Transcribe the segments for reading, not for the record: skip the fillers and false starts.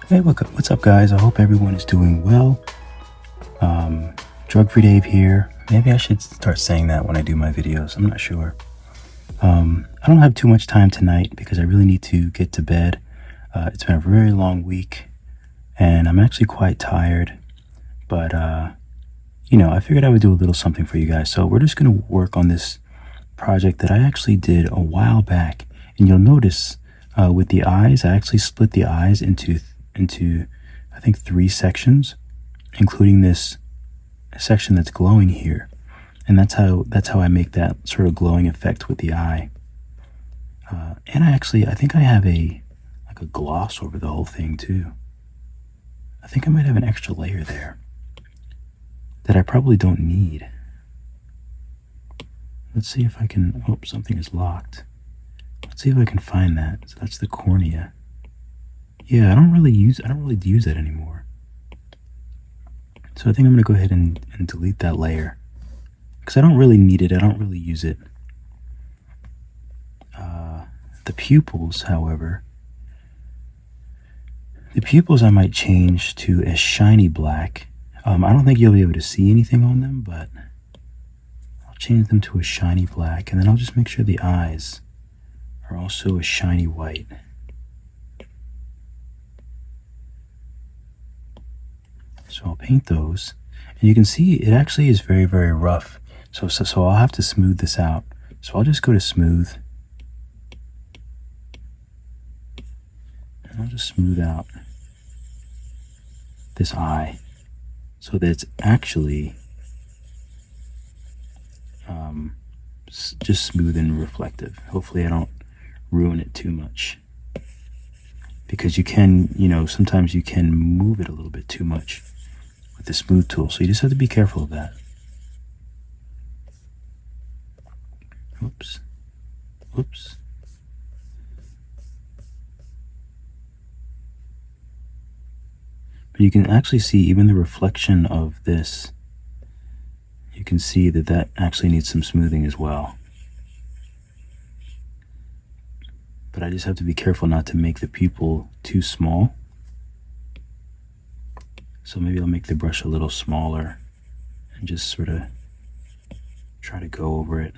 Hey, what's up, guys? I hope everyone is doing well. Drug-free Dave here. Maybe I should start saying that when I do my videos. I'm not sure. I don't have too much time tonight because I really need to get to bed. It's been a very long week, and I'm actually quite tired. But, I figured I would do a little something for you guys. So we're just going to work on this project that I actually did a while back. And you'll notice with the eyes, I actually split the eyes into I think 3 sections, including this section that's glowing here. And that's how I make that sort of glowing effect with the eye. And I think I have a gloss over the whole thing too. I think I might have an extra layer there that I probably don't need. Let's see if I can. Oh, something is locked. Let's see if I can find that. So that's the cornea. Yeah, I don't really use that anymore. So I think I'm gonna go ahead and delete that layer because I don't really need it. I don't really use it. The pupils, however, I might change to a shiny black. I don't think you'll be able to see anything on them, but I'll change them to a shiny black, and then I'll just make sure the eyes are also a shiny white. So I'll paint those, and you can see it actually is very, very rough. So I'll have to smooth this out. So I'll just go to smooth, and I'll just smooth out this eye so that it's actually just smooth and reflective. Hopefully I don't ruin it too much, because you can, sometimes you can move it a little bit too much with the smooth tool. So you just have to be careful of that. Oops. Oops. But you can actually see even the reflection of this. You can see that actually needs some smoothing as well. But I just have to be careful not to make the pupil too small. So maybe I'll make the brush a little smaller and just sort of try to go over it.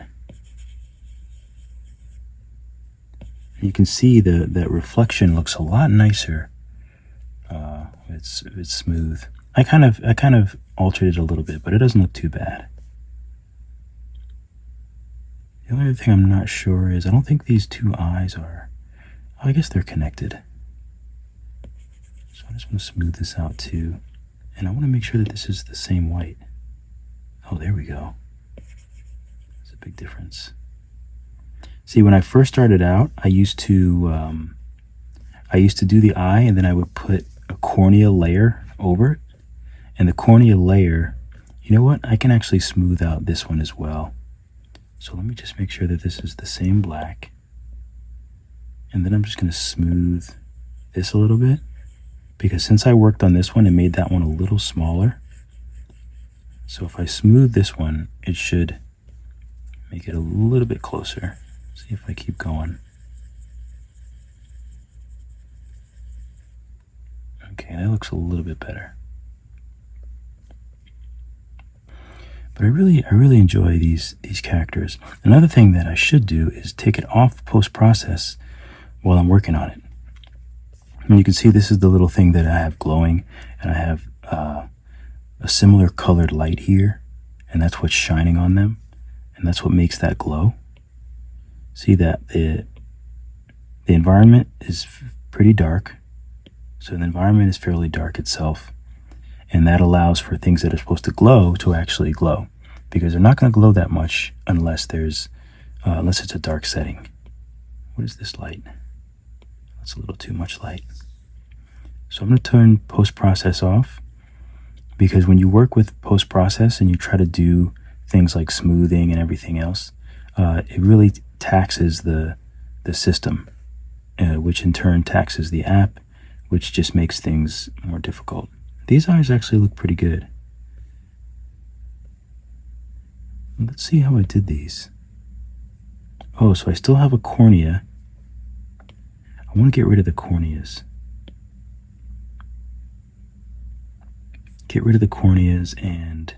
And you can see that reflection looks a lot nicer. It's smooth. I kind of altered it a little bit, but it doesn't look too bad. The only other thing I'm not sure is I don't think these 2 eyes are. Oh, I guess they're connected. So I just want to smooth this out too. And I want to make sure that this is the same white. Oh, there we go. There's a big difference. See, when I first started out, I used to do the eye, and then I would put a cornea layer over it. And the cornea layer, you know what? I can actually smooth out this one as well. So let me just make sure that this is the same black. And then I'm just going to smooth this a little bit, because since I worked on this one, it made that one a little smaller. So if I smooth this one, it should make it a little bit closer. See if I keep going. Okay, that looks a little bit better. But I really enjoy these characters. Another thing that I should do is take it off post-process while I'm working on it. And you can see this is the little thing that I have glowing, and I have a similar colored light here, and that's what's shining on them, and that's what makes that glow. See that the environment is pretty dark, so the environment is fairly dark itself, and that allows for things that are supposed to glow to actually glow, because they're not going to glow that much unless it's a dark setting. What is this light? That's a little too much light. So I'm going to turn post-process off, because when you work with post-process and you try to do things like smoothing and everything else, it really taxes the system, which in turn taxes the app, which just makes things more difficult. These eyes actually look pretty good. Let's see how I did these. Oh, so I still have a cornea. I want to get rid of the corneas. get rid of the corneas and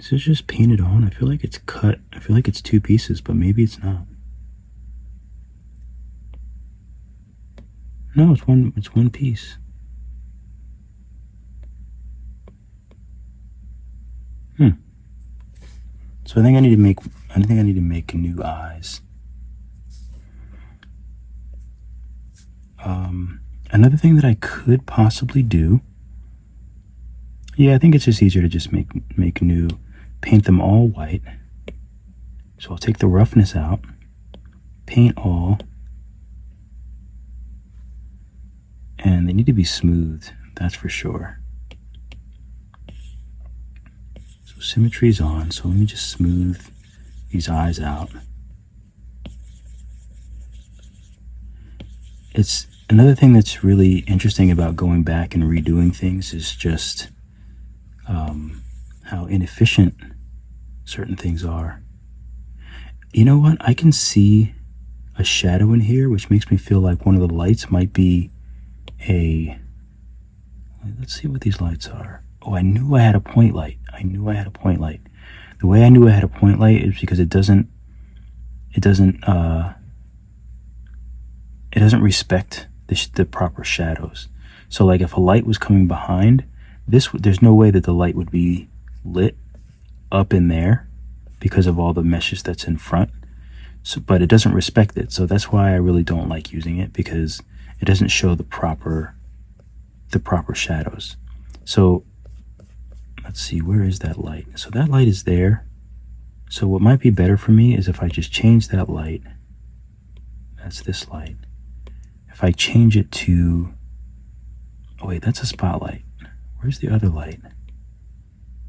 Is this just painted on? I feel like it's cut. I feel like it's two pieces, but maybe it's not. No, it's one piece. So I think I need to make new eyes. Another thing that I could possibly do, yeah, I think it's just easier to just make new, paint them all white. So I'll take the roughness out, paint all, and they need to be smooth, that's for sure. So symmetry's on, so let me just smooth these eyes out. It's another thing that's really interesting about going back and redoing things is just how inefficient certain things are. You know what? I can see a shadow in here, which makes me feel like one of the lights might be let's see what these lights are. Oh, I knew I had a point light. The way I knew I had a point light is because it doesn't respect the proper shadows. So like if a light was coming behind this, there's no way that the light would be lit up in there because of all the meshes that's in front. So, but it doesn't respect it. So that's why I really don't like using it, because it doesn't show the proper shadows. So let's see, where is that light? So that light is there. So what might be better for me is if I just change that light. That's this light. If I change it to, oh wait, that's a spotlight. Where's the other light?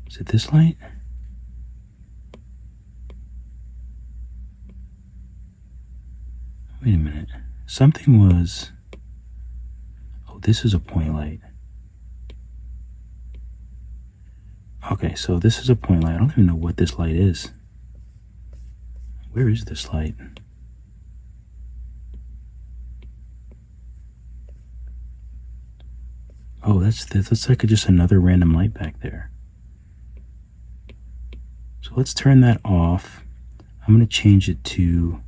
Is it this light? Wait a minute. Something was, oh, this is a point light. Okay, so this is a point light. I don't even know what this light is. Where is this light? Oh, that's like just another random light back there. So let's turn that off. I'm going to change it to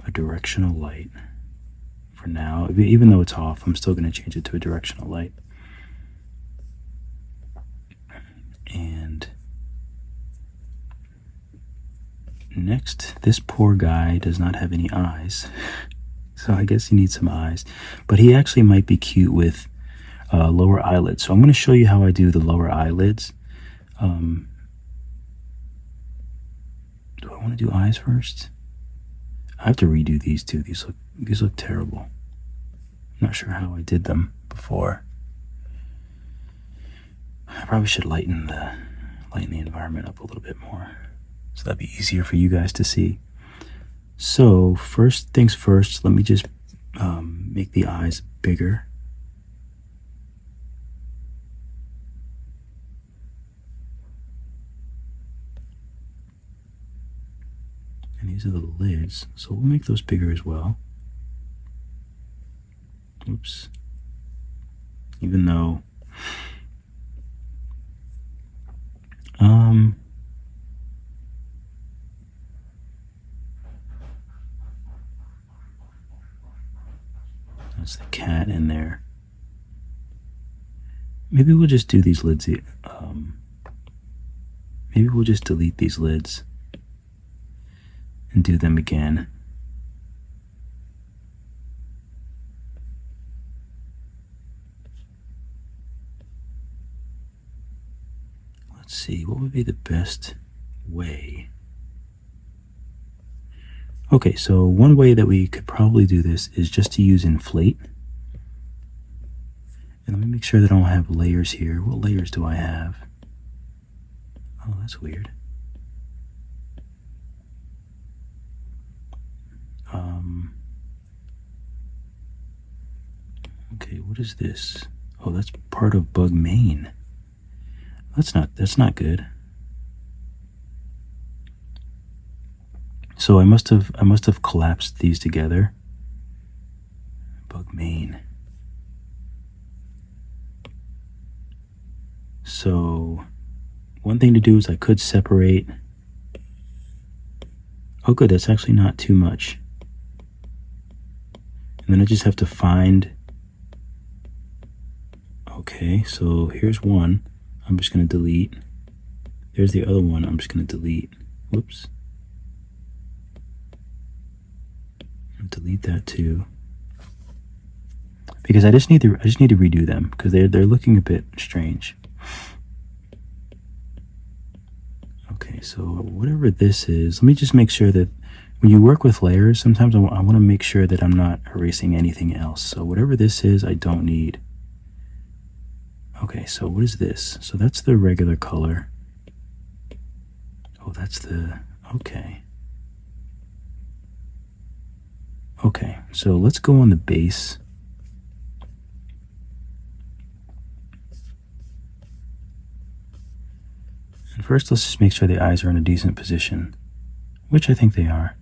a directional light for now. Even though it's off, I'm still going to change it to a directional light. And next, this poor guy does not have any eyes. So I guess he needs some eyes. But he actually might be cute with lower eyelids. So I'm going to show you how I do the lower eyelids. Do I want to do eyes first? I have to redo these two. These look terrible. I'm not sure how I did them before. I probably should lighten the environment up a little bit more, so that'd be easier for you guys to see. So first things first, let me just make the eyes bigger. And these are the lids, so we'll make those bigger as well. Oops. Even though that's the cat in there. Maybe we'll just do these lids. Maybe we'll just delete these lids and do them again. Let's see, what would be the best way? Okay, so one way that we could probably do this is just to use inflate. And let me make sure that I don't have layers here. What layers do I have? Oh, that's weird. Okay, what is this? Oh, that's part of bug main. That's not good. So I must have collapsed these together. Bug main. So one thing to do is I could separate. Oh good, that's actually not too much. And then I just have to find. Okay, so here's one. I'm just going to delete. There's the other one. I'm just going to delete. Whoops. Delete that too. Because I just need to redo them because they're looking a bit strange. Okay, so whatever this is, let me just make sure that when you work with layers, sometimes I want to make sure that I'm not erasing anything else. So whatever this is, I don't need. Okay, so what is this? So that's the regular color. Oh, that's the, okay. Okay, so let's go on the base. And first, let's just make sure the eyes are in a decent position, which I think they are.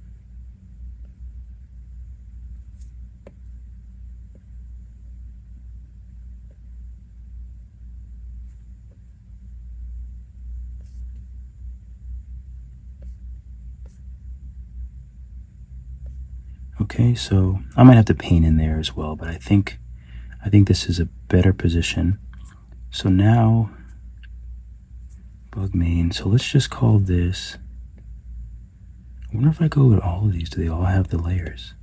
Okay, so I might have to paint in there as well, but I think this is a better position. So now, bug main. So let's just call this. I wonder if I go with all of these, do they all have the layers?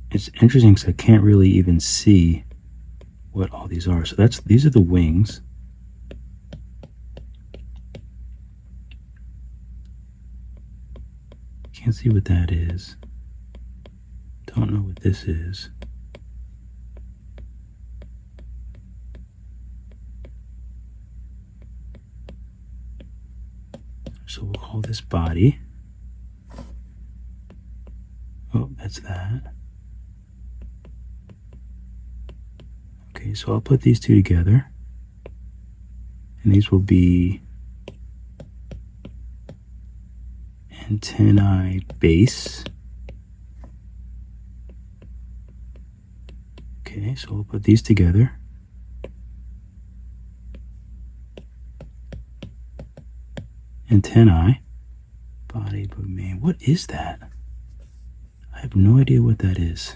It's interesting because I can't really even see what all these are. So these are the wings. Can't see what that is. Don't know what this is. So we'll call this body. Oh, that's that. Okay, so I'll put these two together. And these will be antennae base. Okay, so we'll put these together. Antennae, body, but man, what is that? I have no idea what that is.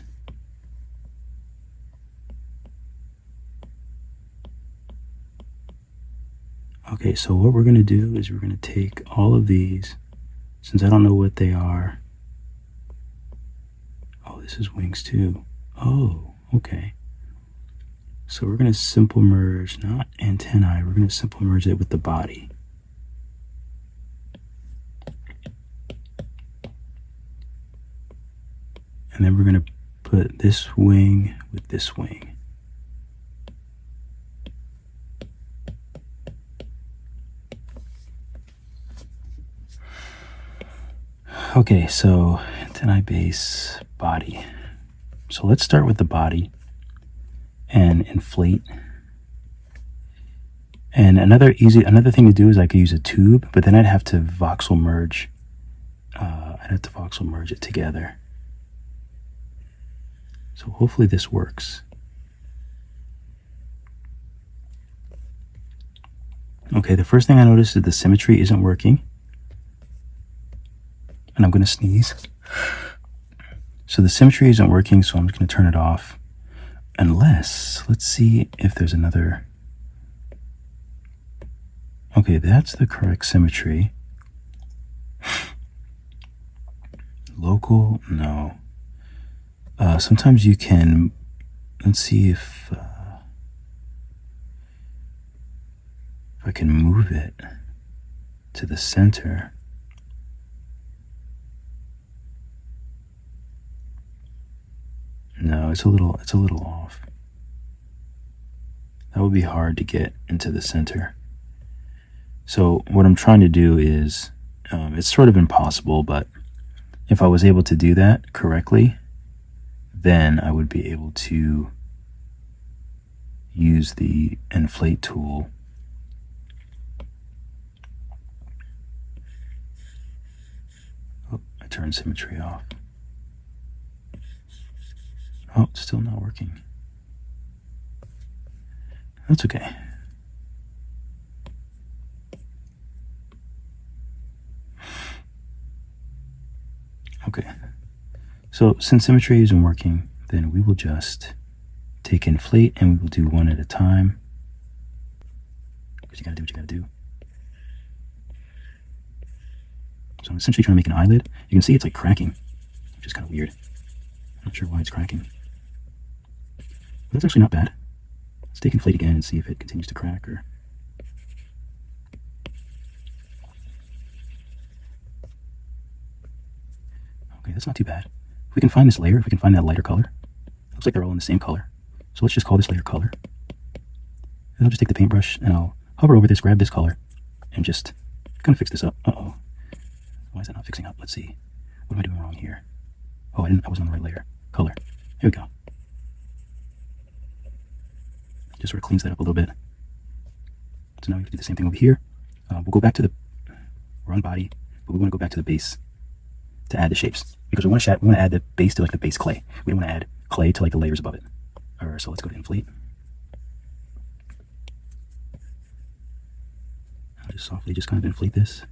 Okay, so what we're going to do is we're going to take all of these, since I don't know what they are. Oh, this is wings too. Oh, okay. So we're going to simple merge, not antennae, we're going to simple merge it with the body. And then we're going to put this wing with this wing. Okay, so antennae base, body. So let's start with the body and inflate. And another thing to do is I could use a tube, but then I'd have to voxel merge. I'd have to voxel merge it together. So hopefully this works. Okay, the first thing I noticed is the symmetry isn't working. And I'm going to sneeze. So the symmetry isn't working, so I'm just going to turn it off. Unless, let's see if there's another. Okay, that's the correct symmetry. Local, no. Sometimes you can, let's see if I can move it to the center. No, it's a little off. That would be hard to get into the center. So what I'm trying to do is, it's sort of impossible, but if I was able to do that correctly, then I would be able to use the inflate tool. Oh, I turned symmetry off. Oh, it's still not working. That's okay. Okay. So since symmetry isn't working, then we will just take inflate and we will do one at a time. Because you gotta do what you gotta do. So I'm essentially trying to make an eyelid. You can see it's like cracking, which is kind of weird. I'm not sure why it's cracking. But that's actually not bad. Let's take inflate again and see if it continues to crack or... Okay, that's not too bad. If we can find this layer, if we can find that lighter color, looks like they're all in the same color. So let's just call this layer color. And I'll just take the paintbrush and I'll hover over this, grab this color, and just kind of fix this up. Uh-oh. Why is that not fixing up? Let's see. What am I doing wrong here? Oh, I wasn't on the right layer. Color. Here we go. Just sort of cleans that up a little bit. So now we have to do the same thing over here. We'll go back to the... We're on body, but we want to go back to the base to add the shapes. Because we want to add the base to like the base clay. We don't want to add clay to like the layers above it. Alright, so let's go to inflate. I'll just softly just kind of inflate this.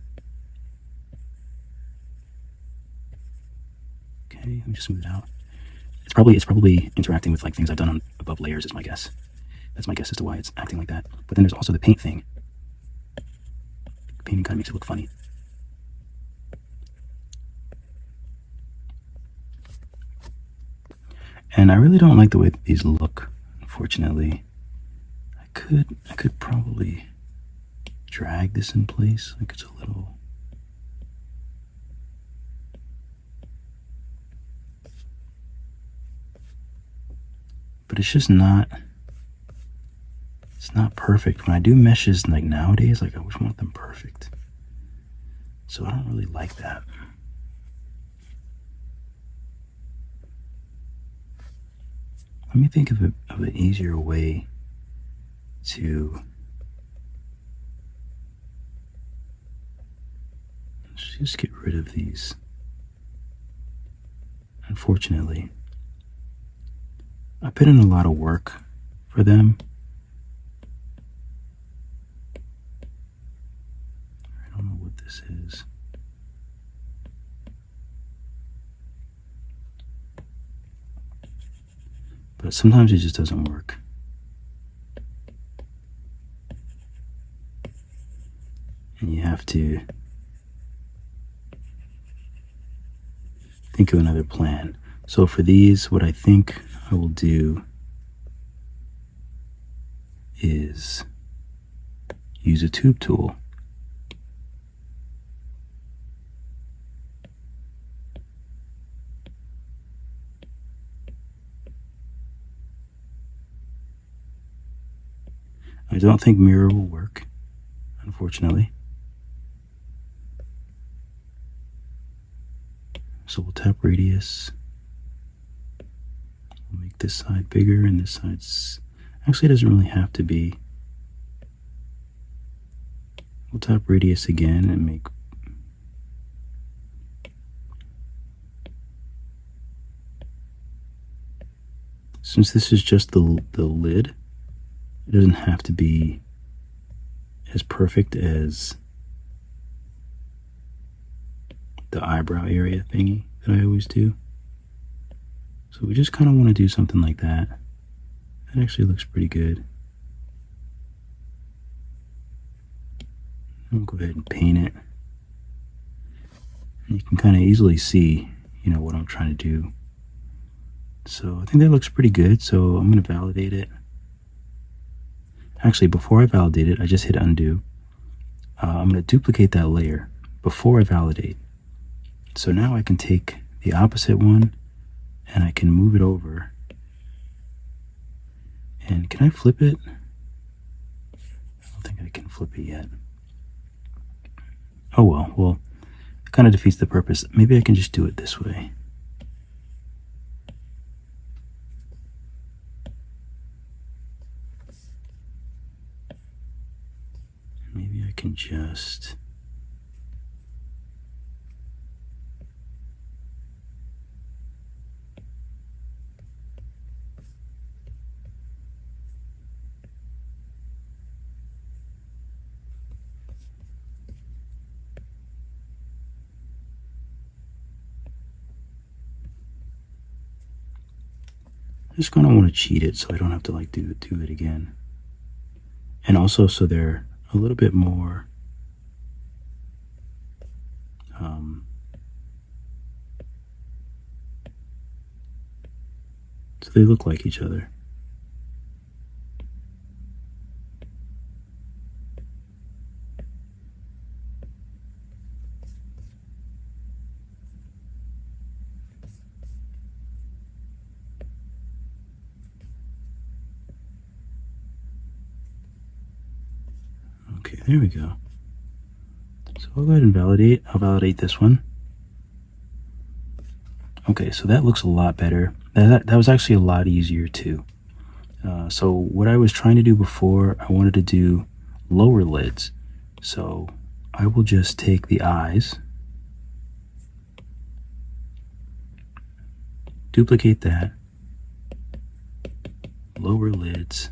Okay, let me just smooth it out. It's probably interacting with like things I've done on above layers is my guess. That's my guess as to why it's acting like that. But then there's also the paint thing. Painting kind of makes it look funny. And I really don't like the way these look, unfortunately. I could probably drag this in place, like it's a little... But it's just not... It's not perfect. When I do meshes like nowadays, like I always want them perfect. So I don't really like that. Let me think of an easier way to just get rid of these. Unfortunately, I put in a lot of work for them. I don't know what this is. But sometimes it just doesn't work. And you have to think of another plan. So for these, what I think I will do is use a tube tool. I don't think mirror will work, unfortunately. So we'll tap radius. We'll make this side bigger and this side's... Actually, it doesn't really have to be. We'll tap radius again and make... Since this is just the lid, it doesn't have to be as perfect as the eyebrow area thingy that I always do. So we just kind of want to do something like that. That actually looks pretty good. I'll go ahead and paint it. And you can kind of easily see, you know, what I'm trying to do. So I think that looks pretty good. So I'm going to validate it. Actually, before I validate it, I just hit undo. I'm going to duplicate that layer before I validate. So now I can take the opposite one and I can move it over. And can I flip it? I don't think I can flip it yet. Oh well, it kind of defeats the purpose. Maybe I can just do it this way. can just going to want to cheat it so I don't have to like do it again. And also so they're a little bit more so they look like each other. Okay, there we go. So I'll go ahead and validate. I'll validate this one. Okay, so that looks a lot better. That was actually a lot easier too. So what I was trying to do before, I wanted to do lower lids. So I will just take the eyes, duplicate that, lower lids,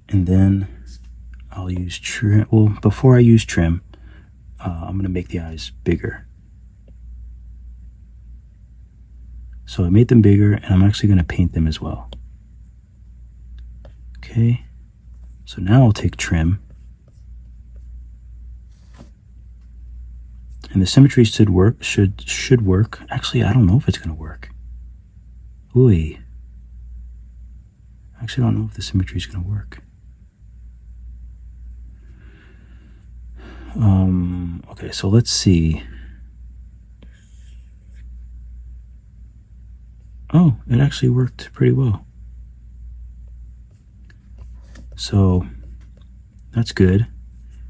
and then I'll use trim. Well, before I use trim, I'm going to make the eyes bigger. So I made them bigger, and I'm actually going to paint them as well. Okay, so now I'll take trim, and the symmetry should work. Should work. Actually, I don't know if it's going to work. Ooh. I actually don't know if the symmetry is going to work. Okay, so let's see. Oh, it actually worked pretty well. So that's good.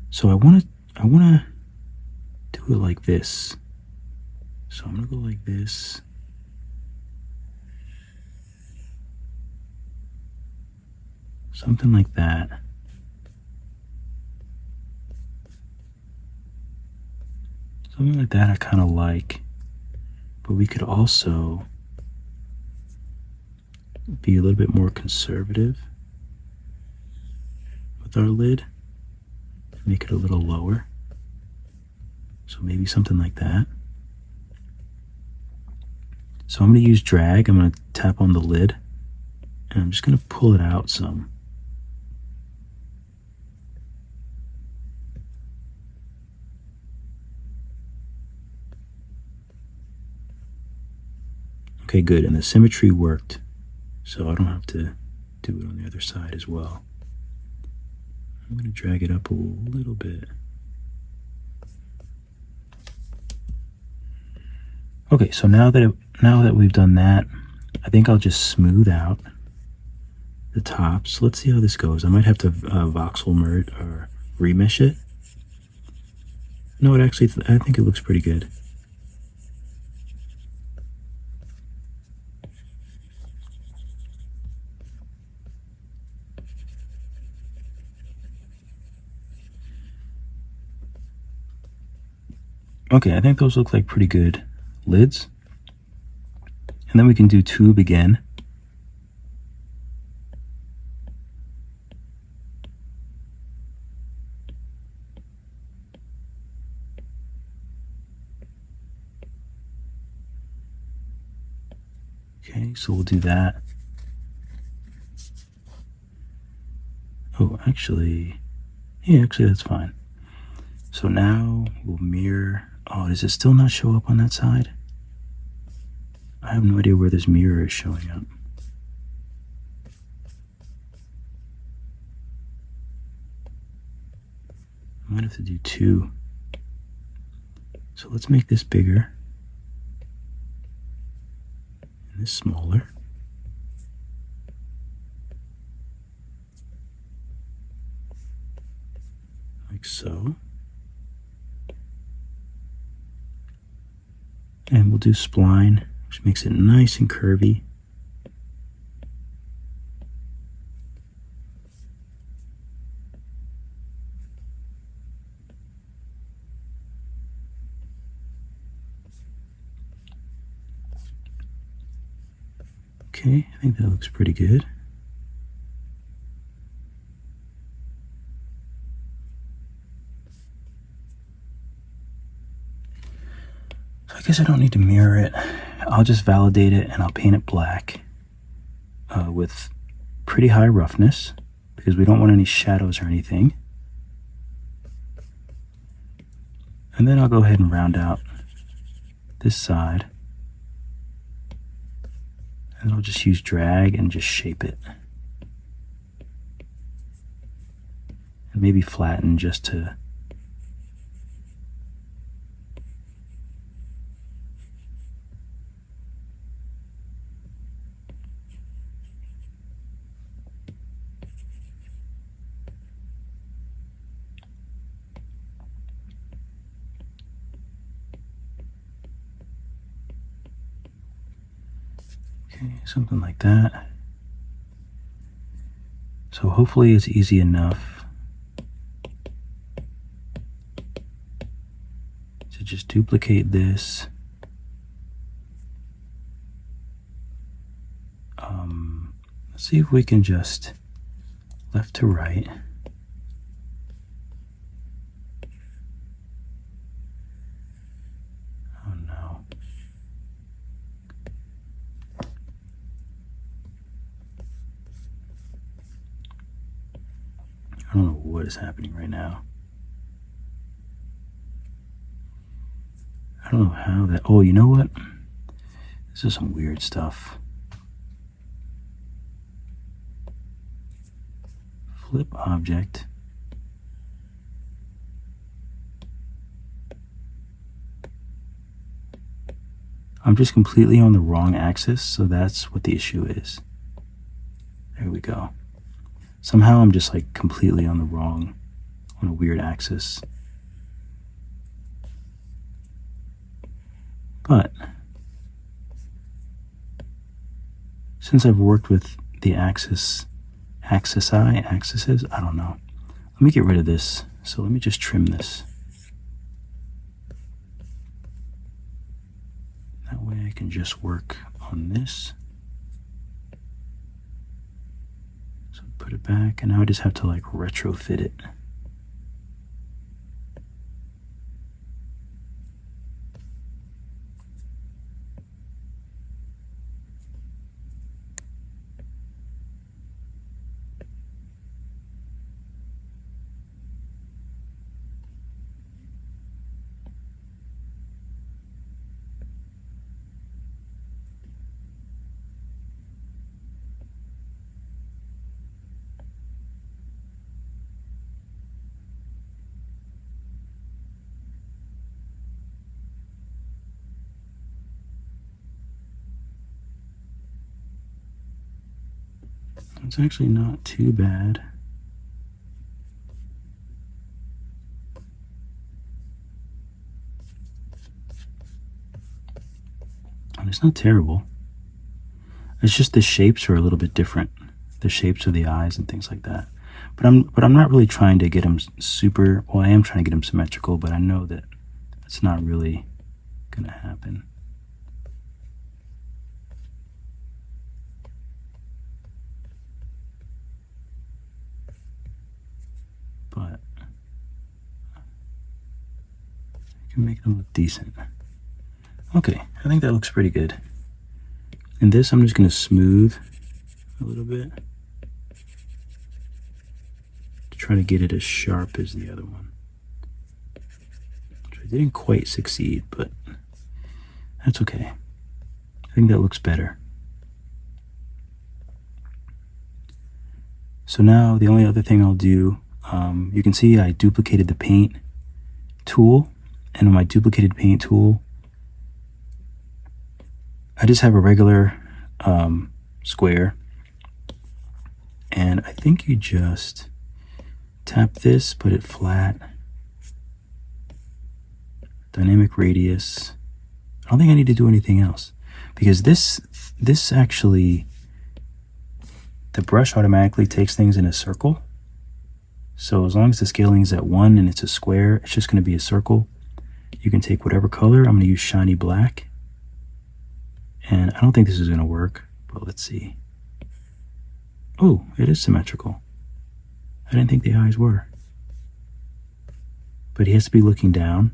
So I want to do it like this. So I'm going to go like this. Something like that. Something like that I kind of like. But we could also be a little bit more conservative with our lid. Make it a little lower. So maybe something like that. So I'm going to use drag. I'm going to tap on the lid. And I'm just going to pull it out some. Okay, good. And the symmetry worked. So I don't have to do it on the other side as well. I'm going to drag it up a little bit. Okay, so now that we've done that, I think I'll just smooth out the tops. Let's see how this goes. I might have to voxel merge or remesh it. No, I think it looks pretty good. Okay, I think those look like pretty good lids. And then we can do tube again. Okay, so we'll do that. Oh, actually, that's fine. So now we'll mirror. Oh, does it still not show up on that side? I have no idea where this mirror is showing up. I might have to do two. So let's make this bigger and this smaller. Like so. And we'll do spline, which makes it nice and curvy. Okay, I think that looks pretty good. So I guess I don't need to mirror it. I'll just validate it and I'll paint it black with pretty high roughness because we don't want any shadows or anything. And then I'll go ahead and round out this side. And I'll just use drag and just shape it. And maybe flatten just to something like that. So hopefully it's easy enough to just duplicate this. Let's see if we can just left to right. Oh no. I don't know what is happening right now. I don't know how that... Oh, you know what? This is some weird stuff. Flip object. I'm just completely on the wrong axis, so that's what the issue is. There we go. Somehow I'm just like completely on a weird axis. But since I've worked with the axes, I don't know. Let me get rid of this. So let me just trim this. That way I can just work on this. So put it back, and now I just have to like retrofit it. It's actually not too bad. And it's not terrible. It's just the shapes are a little bit different. The shapes of the eyes and things like that. But I'm not really trying to get them super, well, I am trying to get them symmetrical, but I know that it's not really gonna happen. But I can make them look decent. Okay, I think that looks pretty good. And this I'm just going to smooth a little bit to try to get it as sharp as the other one. Which I didn't quite succeed, but that's okay. I think that looks better. So now the only other thing I'll do, you can see I duplicated the paint tool, and on my duplicated paint tool, I just have a regular square, and I think you just tap this, put it flat, dynamic radius. I don't think I need to do anything else, because this actually, the brush automatically takes things in a circle. So as long as the scaling is at 1 and it's a square, it's just going to be a circle. You can take whatever color. I'm going to use shiny black. And I don't think this is going to work, Well, let's see. Oh, it is symmetrical. I didn't think the eyes were. But he has to be looking down.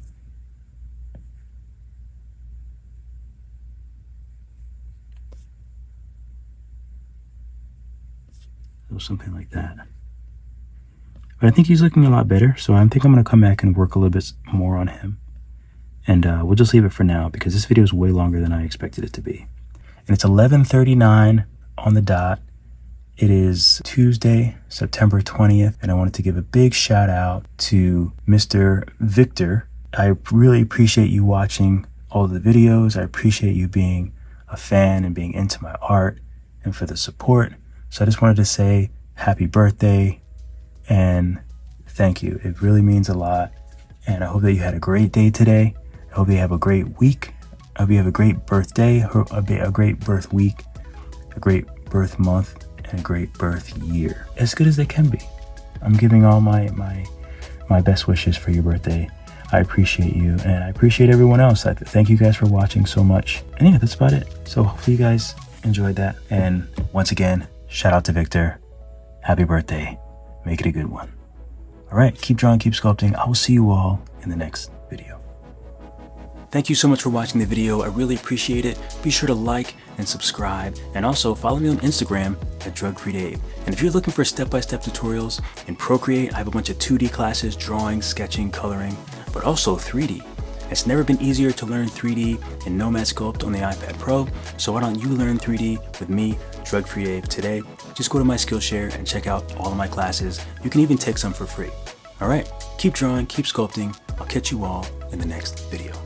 Or something like that. But I think he's looking a lot better, so I think I'm going to come back and work a little bit more on him. And we'll just leave it for now because this video is way longer than I expected it to be. And it's 11:39 on the dot. It is Tuesday, September 20th, and I wanted to give a big shout out to Mr. Viktor. I really appreciate you watching all the videos. I appreciate you being a fan and being into my art and for the support. So I just wanted to say happy birthday and thank you. It really means a lot. And I hope that you had a great day today. I hope you have a great week. I hope you have a great birthday, a great birth week, a great birth month, and a great birth year. As good as they can be. I'm giving all my best wishes for your birthday. I appreciate you, and I appreciate everyone else. Thank you guys for watching so much. And yeah, that's about it. So hopefully you guys enjoyed that. And once again, shout out to Viktor. Happy birthday. Make it a good one. All right, keep drawing, keep sculpting. I will see you all in the next video. Thank you so much for watching the video. I really appreciate it. Be sure to like and subscribe, and also follow me on Instagram at drugfreedave. And if you're looking for step-by-step tutorials in Procreate, I have a bunch of 2D classes, drawing, sketching, coloring, but also 3D. It's never been easier to learn 3D in Nomad Sculpt on the iPad Pro, so why don't you learn 3D with me, Drug Free Dave, today? Just go to my Skillshare and check out all of my classes. You can even take some for free. All right, keep drawing, keep sculpting. I'll catch you all in the next video.